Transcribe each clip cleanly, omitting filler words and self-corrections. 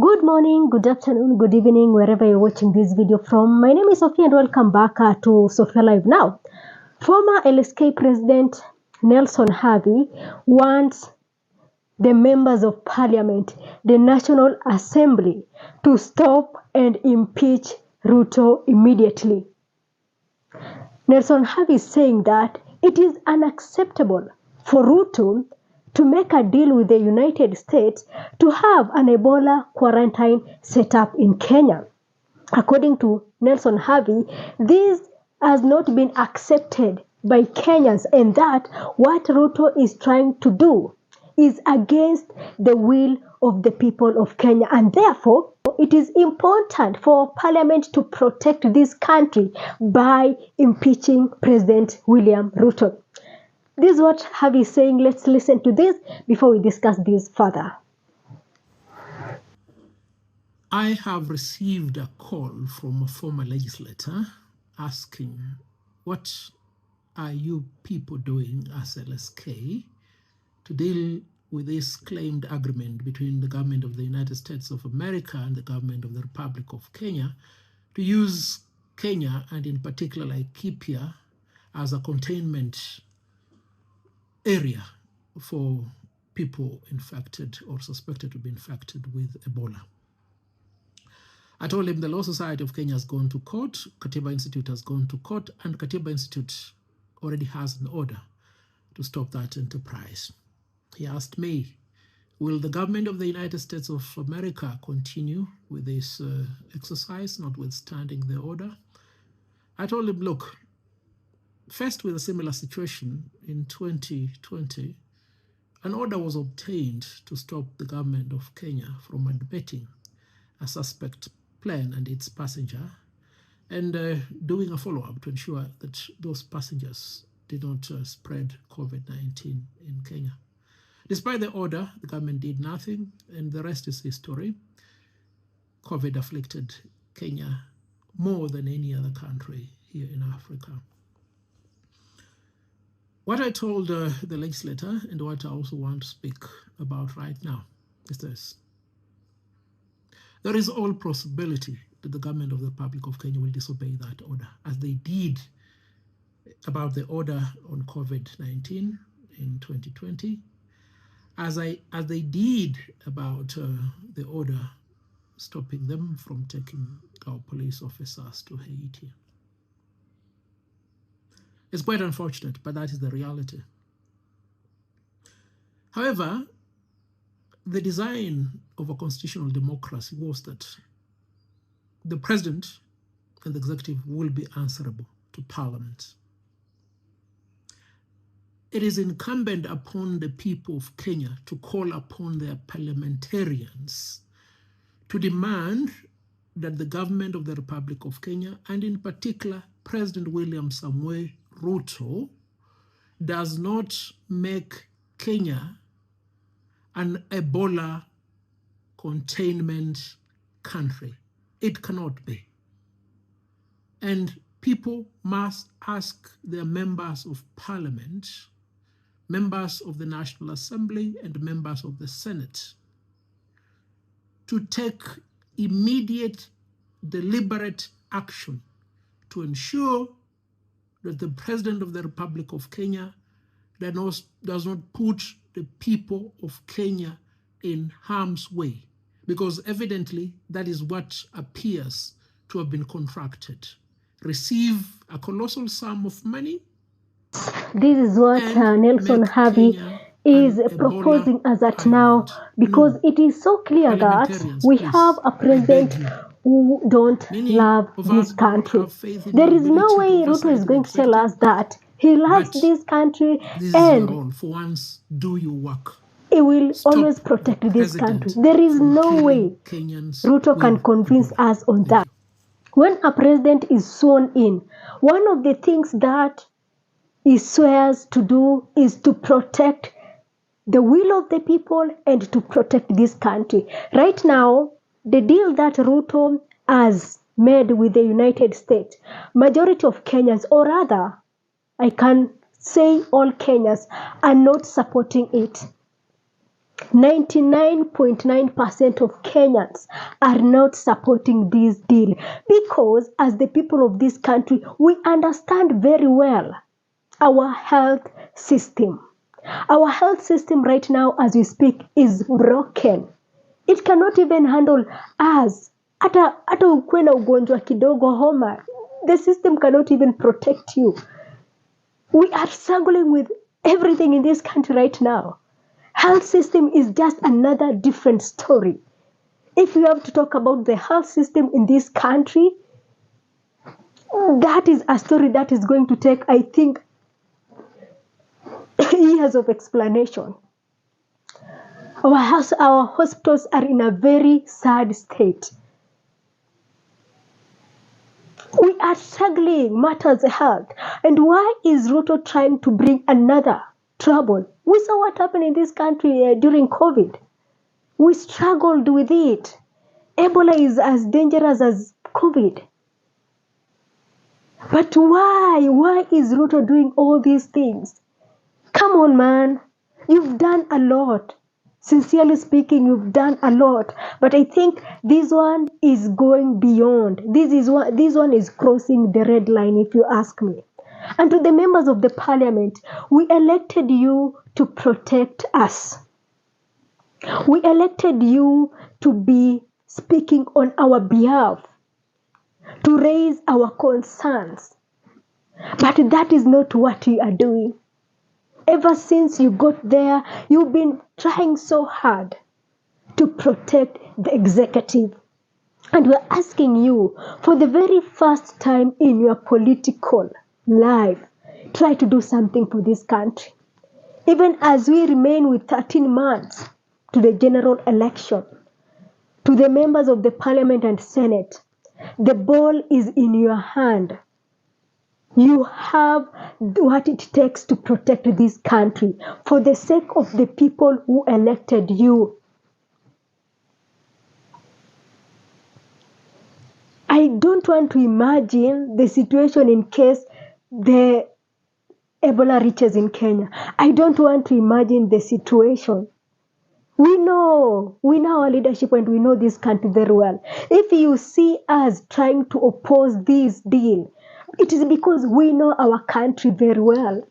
Good morning, good afternoon, good evening, wherever you're watching this video from. My name is Sophia and welcome back to Sophia Live Now. Former LSK President Nelson Havi wants the members of parliament, the National Assembly, to stop and impeach Ruto immediately. Nelson Havi is saying that it is unacceptable for Ruto to make a deal with the United States to have an Ebola quarantine set up in Kenya. According to Nelson Havi, this has not been accepted by Kenyans, and that what Ruto is trying to do is against the will of the people of Kenya, and therefore it is important for Parliament to protect this country by impeaching President William Ruto. This is what Havi is saying. Let's listen to this before we discuss this further. I have received a call from a former legislator asking, what are you people doing as LSK to deal with this claimed agreement between the government of the United States of America and the government of the Republic of Kenya to use Kenya, and in particular Laikipia, as a containment area for people infected or suspected to be infected with Ebola. I told him the Law Society of Kenya has gone to court, Katiba Institute has gone to court, and Katiba Institute already has an order to stop that enterprise. He asked me, will the government of the United States of America continue with this exercise, notwithstanding the order? I told him, look, faced with a similar situation in 2020, an order was obtained to stop the government of Kenya from admitting a suspect plane and its passenger, and doing a follow-up to ensure that those passengers did not spread COVID-19 in Kenya. Despite the order, the government did nothing, and the rest is history. COVID afflicted Kenya more than any other country here in Africa. What I told the legislator, and what I also want to speak about right now, is this. There is all possibility that the government of the Republic of Kenya will disobey that order, as they did about the order on COVID-19 in 2020, as they did about the order stopping them from taking our police officers to Haiti. It's quite unfortunate, but that is the reality. However, the design of a constitutional democracy was that the president and the executive will be answerable to Parliament. It is incumbent upon the people of Kenya to call upon their parliamentarians to demand that the government of the Republic of Kenya, and in particular President William Samoei Ruto, does not make Kenya an Ebola containment country. It cannot be. And people must ask their members of parliament, members of the National Assembly, and members of the Senate to take immediate, deliberate action to ensure that the President of the Republic of Kenya does not put the people of Kenya in harm's way, because evidently that is what appears to have been contracted. Receive a colossal sum of money. This is what Nelson Havi is proposing as at now, because it is so clear that we have a president who don't love this country. There is no way Ruto is going to tell us that he loves this country and for once, do your work. He will always protect this country. There is no way Ruto can convince us on that. When a president is sworn in, one of the things that he swears to do is to protect the will of the people and to protect this country. Right now, the deal that Ruto has made with the United States, majority of Kenyans, or rather, I can say all Kenyans, are not supporting it. 99.9% of Kenyans are not supporting this deal because, as the people of this country, we understand very well our health system. Our health system right now, as we speak, is broken. It cannot even handle us. Hata ukuwe na ugonjwa kidogo, homa, the system cannot even protect you. We are struggling with everything in this country right now. Health system is just another different story. If you have to talk about the health system in this country, that is a story that is going to take, I think, years of explanation. Our hospitals are in a very sad state. We are struggling matters health. And why is Ruto trying to bring another trouble? We saw what happened in this country during COVID. We struggled with it. Ebola is as dangerous as COVID. But why? Why is Ruto doing all these things? Come on, man. You've done a lot. Sincerely speaking, you've done a lot. But I think this one is going beyond. This one is crossing the red line, if you ask me. And to the members of the parliament, we elected you to protect us. We elected you to be speaking on our behalf, to raise our concerns. But that is not what you are doing. Ever since you got there, you've been trying so hard to protect the executive. And we're asking you, for the very first time in your political life, try to do something for this country. Even as we remain with 13 months to the general election, to the members of the parliament and senate, the ball is in your hand. You have what it takes to protect this country for the sake of the people who elected you. I don't want to imagine the situation in case the Ebola reaches in Kenya. I don't want to imagine the situation. We know our leadership and we know this country very well. If you see us trying to oppose this deal, it is because we know our country very well.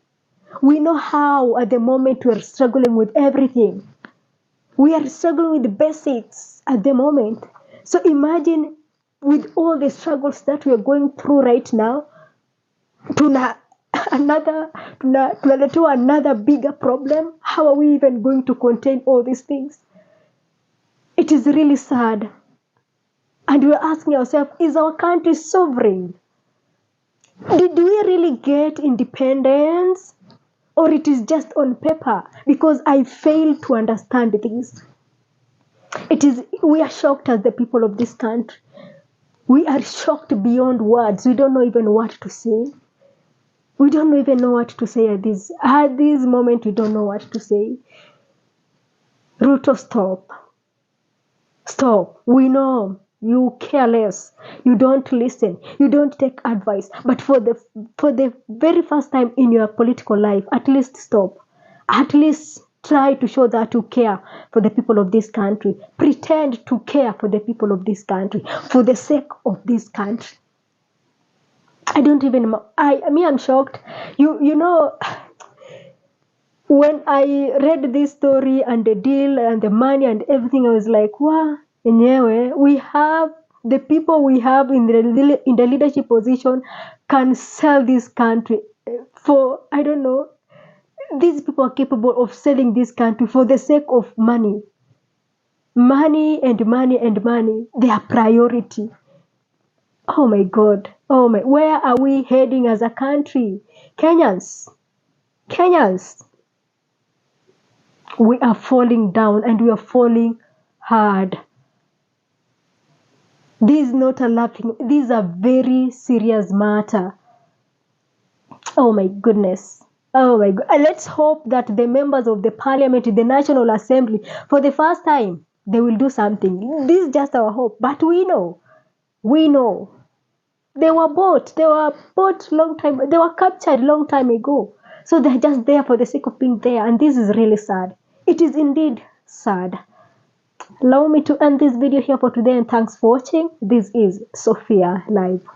We know how at the moment we are struggling with everything. We are struggling with the basics at the moment. So imagine with all the struggles that we are going through right now, to another bigger problem. How are we even going to contain all these things? It is really sad. And we're asking ourselves, is our country sovereign? Did we really get independence? Or it is just on paper? Because I fail to understand this. We are shocked as the people of this country. We are shocked beyond words. We don't know even what to say. We don't even know what to say at this moment. We don't know what to say. Ruto, stop. Stop. We know you care less. You don't listen. You don't take advice. But for the very first time in your political life, at least stop. At least try to show that you care for the people of this country. Pretend to care for the people of this country, for the sake of this country. I'm shocked. You know, when I read this story and the deal and the money and everything, I was like, wow, anyway, we have the people we have in the leadership position can sell this country for, I don't know, these people are capable of selling this country for the sake of money. Money and money and money, their priority. Oh my God. Where are we heading as a country? Kenyans, we are falling down and we are falling hard. This is not a laughing, this is a very serious matter. Oh my goodness. Oh my God. Let's hope that the members of the parliament, the National Assembly, for the first time, they will do something. This is just our hope. But we know. They were bought long time, they were captured long time ago. So they're just there for the sake of being there. And this is really sad. It is indeed sad. Allow me to end this video here for today, and thanks for watching. This is Sophia Live.